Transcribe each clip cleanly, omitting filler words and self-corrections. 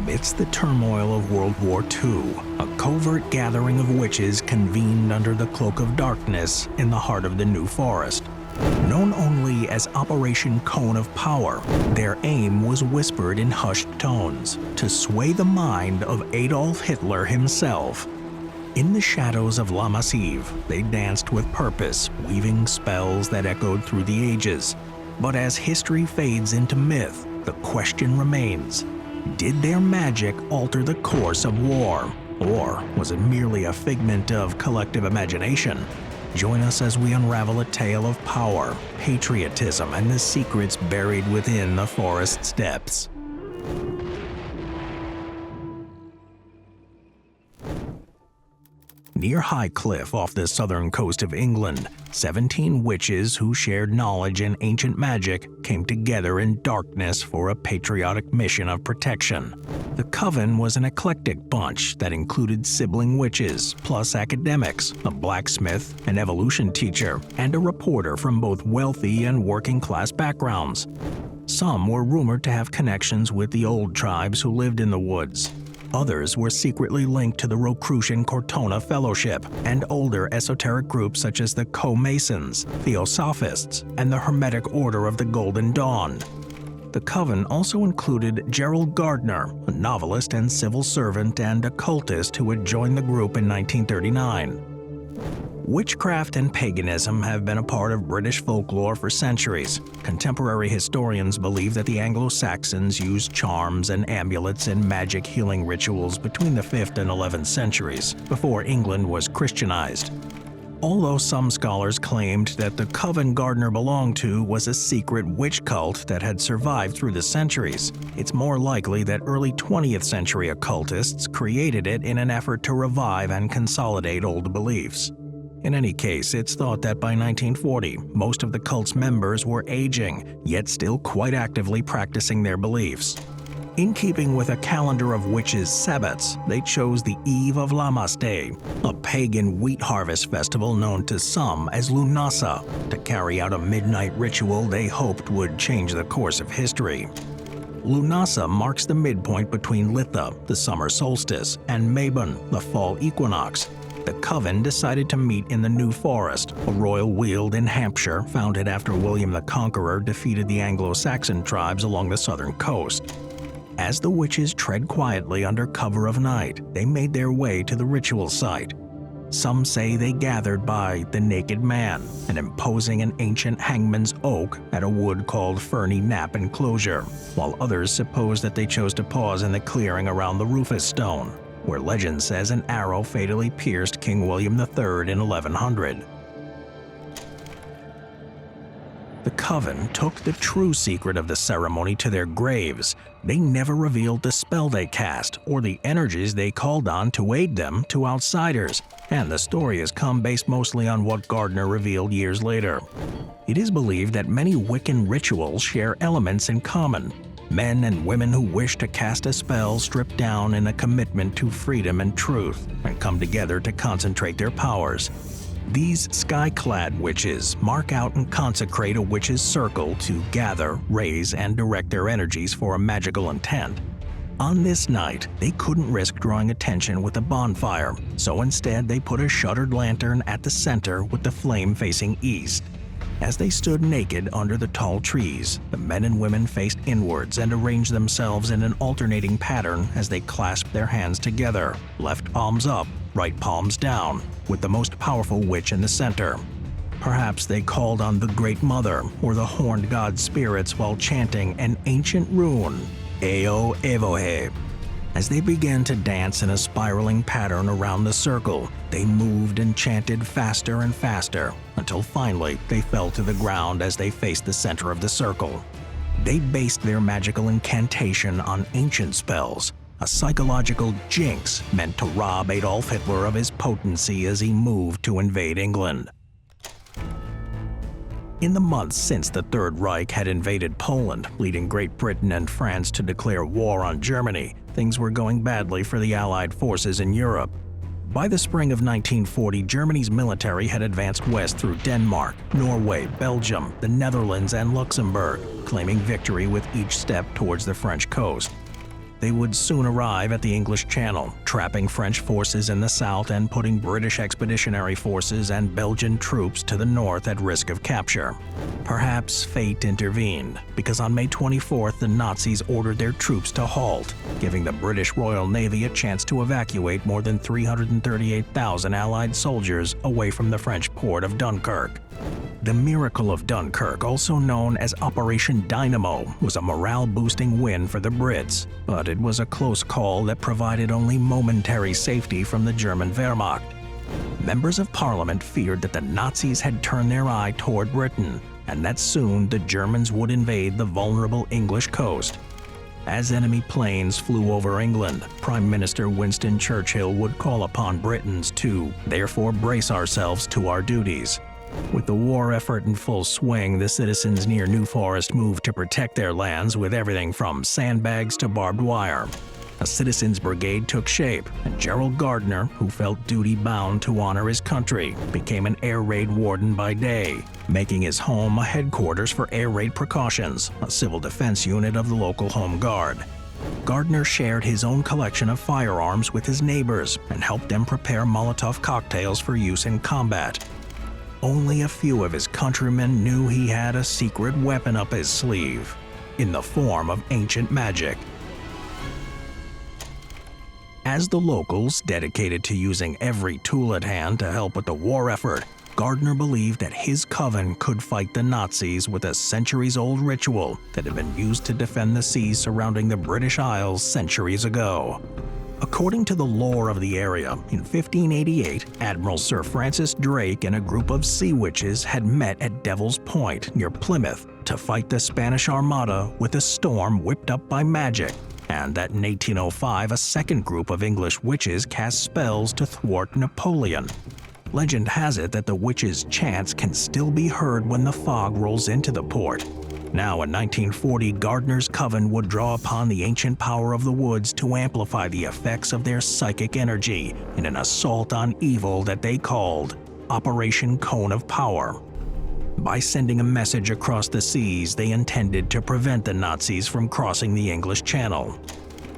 Amidst the turmoil of World War II, a covert gathering of witches convened under the cloak of darkness in the heart of the New Forest. Known only as Operation Cone of Power, their aim was whispered in hushed tones to sway the mind of Adolf Hitler himself. In the shadows of La Massive, they danced with purpose, weaving spells that echoed through the ages. But as history fades into myth, the question remains: did their magic alter the course of war? Or was it merely a figment of collective imagination? Join us as we unravel a tale of power, patriotism, and the secrets buried within the forest's depths. Near Highcliffe off the southern coast of England, 17 witches who shared knowledge in ancient magic came together in darkness for a patriotic mission of protection. The coven was an eclectic bunch that included sibling witches, plus academics, a blacksmith, an evolution teacher, and a reporter from both wealthy and working-class backgrounds. Some were rumored to have connections with the old tribes who lived in the woods. Others were secretly linked to the Rosicrucian Cortona Fellowship and older esoteric groups such as the Co-Masons, Theosophists, and the Hermetic Order of the Golden Dawn. The coven also included Gerald Gardner, a novelist and civil servant and occultist who had joined the group in 1939. Witchcraft and paganism have been a part of British folklore for centuries. Contemporary historians believe that the Anglo-Saxons used charms and amulets in magic healing rituals between the 5th and 11th centuries, before England was Christianized. Although some scholars claimed that the coven Gardner belonged to was a secret witch cult that had survived through the centuries, it's more likely that early 20th century occultists created it in an effort to revive and consolidate old beliefs. In any case, it's thought that by 1940, most of the cult's members were aging, yet still quite actively practicing their beliefs. In keeping with a calendar of witches' sabbats, they chose the eve of Lammas Day, a pagan wheat harvest festival known to some as Lunasa, to carry out a midnight ritual they hoped would change the course of history. Lunasa marks the midpoint between Litha, the summer solstice, and Mabon, the fall equinox. The coven decided to meet in the New Forest, a royal weald in Hampshire founded after William the Conqueror defeated the Anglo-Saxon tribes along the southern coast. As the witches tread quietly under cover of night, they made their way to the ritual site. Some say they gathered by the Naked Man, an imposing and ancient hangman's oak at a wood called Ferny Knap enclosure, while others suppose that they chose to pause in the clearing around the Rufus Stone, where legend says an arrow fatally pierced King William III in 1100. The coven took the true secret of the ceremony to their graves. They never revealed the spell they cast or the energies they called on to aid them to outsiders, and the story has come based mostly on what Gardner revealed years later. It is believed that many Wiccan rituals share elements in common. Men and women who wish to cast a spell strip down in a commitment to freedom and truth, and come together to concentrate their powers. These sky-clad witches mark out and consecrate a witch's circle to gather, raise, and direct their energies for a magical intent. On this night, they couldn't risk drawing attention with a bonfire, so instead they put a shuttered lantern at the center with the flame facing east. As they stood naked under the tall trees, the men and women faced inwards and arranged themselves in an alternating pattern as they clasped their hands together, left palms up, right palms down, with the most powerful witch in the center. Perhaps they called on the Great Mother or the horned god spirits while chanting an ancient rune, Eo Evohe. As they began to dance in a spiraling pattern around the circle, they moved and chanted faster and faster, until finally they fell to the ground as they faced the center of the circle. They based their magical incantation on ancient spells, a psychological jinx meant to rob Adolf Hitler of his potency as he moved to invade England. In the months since the Third Reich had invaded Poland, leading Great Britain and France to declare war on Germany, things were going badly for the Allied forces in Europe. By the spring of 1940, Germany's military had advanced west through Denmark, Norway, Belgium, the Netherlands, and Luxembourg, claiming victory with each step towards the French coast. They would soon arrive at the English Channel, trapping French forces in the south and putting British expeditionary forces and Belgian troops to the north at risk of capture. Perhaps fate intervened, because on May 24th the Nazis ordered their troops to halt, giving the British Royal Navy a chance to evacuate more than 338,000 Allied soldiers away from the French port of Dunkirk. The Miracle of Dunkirk, also known as Operation Dynamo, was a morale-boosting win for the Brits, but it was a close call that provided only momentary safety from the German Wehrmacht. Members of Parliament feared that the Nazis had turned their eye toward Britain, and that soon the Germans would invade the vulnerable English coast. As enemy planes flew over England, Prime Minister Winston Churchill would call upon Britons to, therefore, brace ourselves to our duties. With the war effort in full swing, the citizens near New Forest moved to protect their lands with everything from sandbags to barbed wire. A citizens' brigade took shape, and Gerald Gardner, who felt duty-bound to honor his country, became an air raid warden by day, making his home a headquarters for air raid precautions, a civil defense unit of the local Home Guard. Gardner shared his own collection of firearms with his neighbors and helped them prepare Molotov cocktails for use in combat. Only a few of his countrymen knew he had a secret weapon up his sleeve, in the form of ancient magic. As the locals, dedicated to using every tool at hand to help with the war effort, Gardner believed that his coven could fight the Nazis with a centuries-old ritual that had been used to defend the seas surrounding the British Isles centuries ago. According to the lore of the area, in 1588, Admiral Sir Francis Drake and a group of sea witches had met at Devil's Point, near Plymouth, to fight the Spanish Armada with a storm whipped up by magic, and that in 1805 a second group of English witches cast spells to thwart Napoleon. Legend has it that the witches' chants can still be heard when the fog rolls into the port. Now in 1940, Gardner's coven would draw upon the ancient power of the woods to amplify the effects of their psychic energy in an assault on evil that they called Operation Cone of Power. By sending a message across the seas, they intended to prevent the Nazis from crossing the English Channel.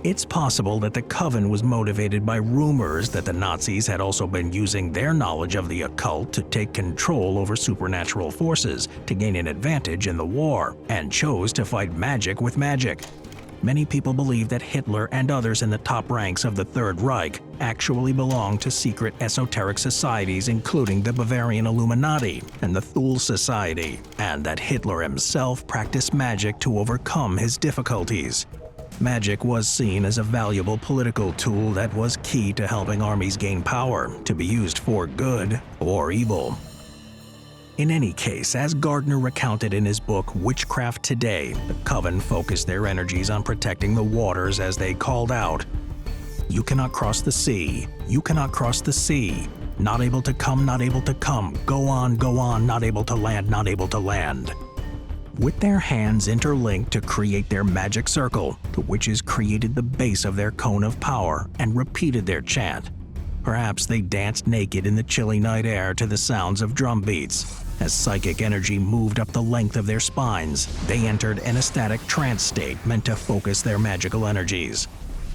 It's possible that the coven was motivated by rumors that the Nazis had also been using their knowledge of the occult to take control over supernatural forces to gain an advantage in the war, and chose to fight magic with magic. Many people believe that Hitler and others in the top ranks of the Third Reich actually belonged to secret esoteric societies including the Bavarian Illuminati and the Thule Society, and that Hitler himself practiced magic to overcome his difficulties. Magic was seen as a valuable political tool that was key to helping armies gain power, to be used for good or evil. In any case, as Gardner recounted in his book Witchcraft Today, the coven focused their energies on protecting the waters as they called out, "You cannot cross the sea, you cannot cross the sea, not able to come, not able to come, go on, not able to land, not able to land." With their hands interlinked to create their magic circle, the witches created the base of their cone of power and repeated their chant. Perhaps they danced naked in the chilly night air to the sounds of drum beats. As psychic energy moved up the length of their spines, they entered an ecstatic trance state meant to focus their magical energies.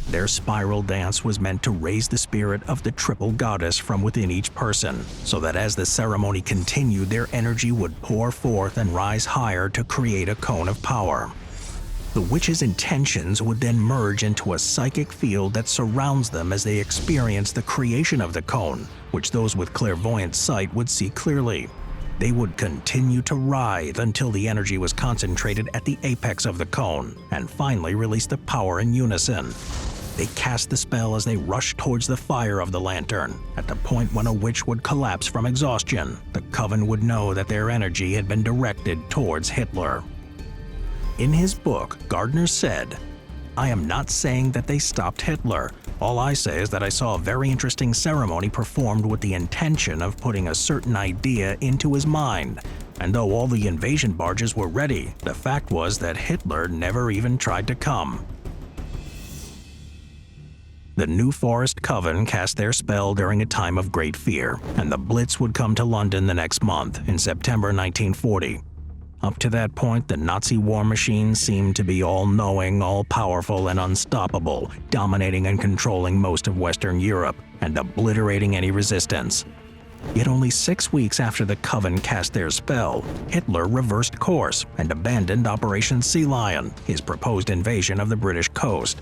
Their spiral dance was meant to raise the spirit of the triple goddess from within each person, so that as the ceremony continued, their energy would pour forth and rise higher to create a cone of power. The witches' intentions would then merge into a psychic field that surrounds them as they experience the creation of the cone, which those with clairvoyant sight would see clearly. They would continue to writhe until the energy was concentrated at the apex of the cone, and finally release the power in unison. They cast the spell as they rushed towards the fire of the lantern. At the point when a witch would collapse from exhaustion, the coven would know that their energy had been directed towards Hitler. In his book, Gardner said, "I am not saying that they stopped Hitler. All I say is that I saw a very interesting ceremony performed with the intention of putting a certain idea into his mind. And though all the invasion barges were ready, the fact was that Hitler never even tried to come." The New Forest Coven cast their spell during a time of great fear, and the Blitz would come to London the next month, in September 1940. Up to that point, the Nazi war machine seemed to be all-knowing, all-powerful, and unstoppable, dominating and controlling most of Western Europe and obliterating any resistance. Yet only 6 weeks after the Coven cast their spell, Hitler reversed course and abandoned Operation Sea Lion, his proposed invasion of the British coast.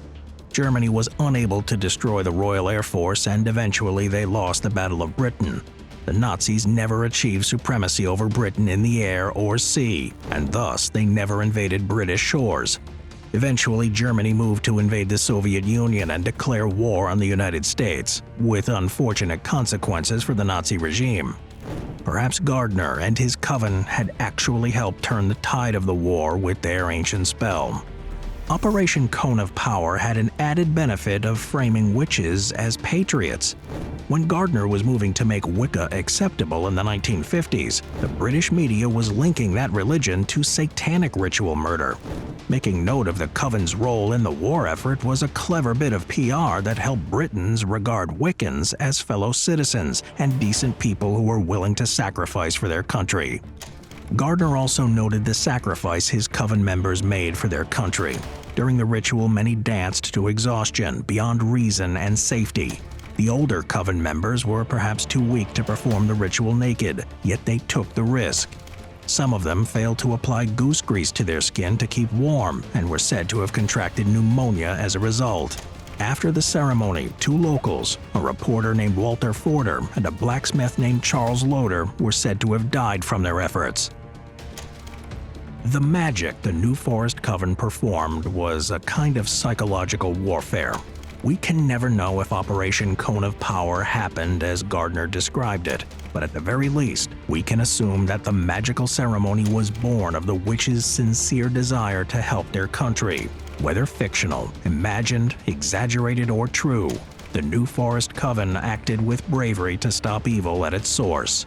Germany was unable to destroy the Royal Air Force, and eventually they lost the Battle of Britain. The Nazis never achieved supremacy over Britain in the air or sea, and thus they never invaded British shores. Eventually, Germany moved to invade the Soviet Union and declare war on the United States, with unfortunate consequences for the Nazi regime. Perhaps Gardner and his coven had actually helped turn the tide of the war with their ancient spell. Operation Cone of Power had an added benefit of framing witches as patriots. When Gardner was moving to make Wicca acceptable in the 1950s, the British media was linking that religion to satanic ritual murder. Making note of the Coven's role in the war effort was a clever bit of PR that helped Britons regard Wiccans as fellow citizens and decent people who were willing to sacrifice for their country. Gardner also noted the sacrifice his Coven members made for their country. During the ritual, many danced to exhaustion, beyond reason and safety. The older Coven members were perhaps too weak to perform the ritual naked, yet they took the risk. Some of them failed to apply goose grease to their skin to keep warm and were said to have contracted pneumonia as a result. After the ceremony, 2 locals, a reporter named Walter Forder and a blacksmith named Charles Loder, were said to have died from their efforts. The magic the New Forest Coven performed was a kind of psychological warfare. We can never know if Operation Cone of Power happened as Gardner described it, but at the very least, we can assume that the magical ceremony was born of the witches' sincere desire to help their country. Whether fictional, imagined, exaggerated, or true, the New Forest Coven acted with bravery to stop evil at its source.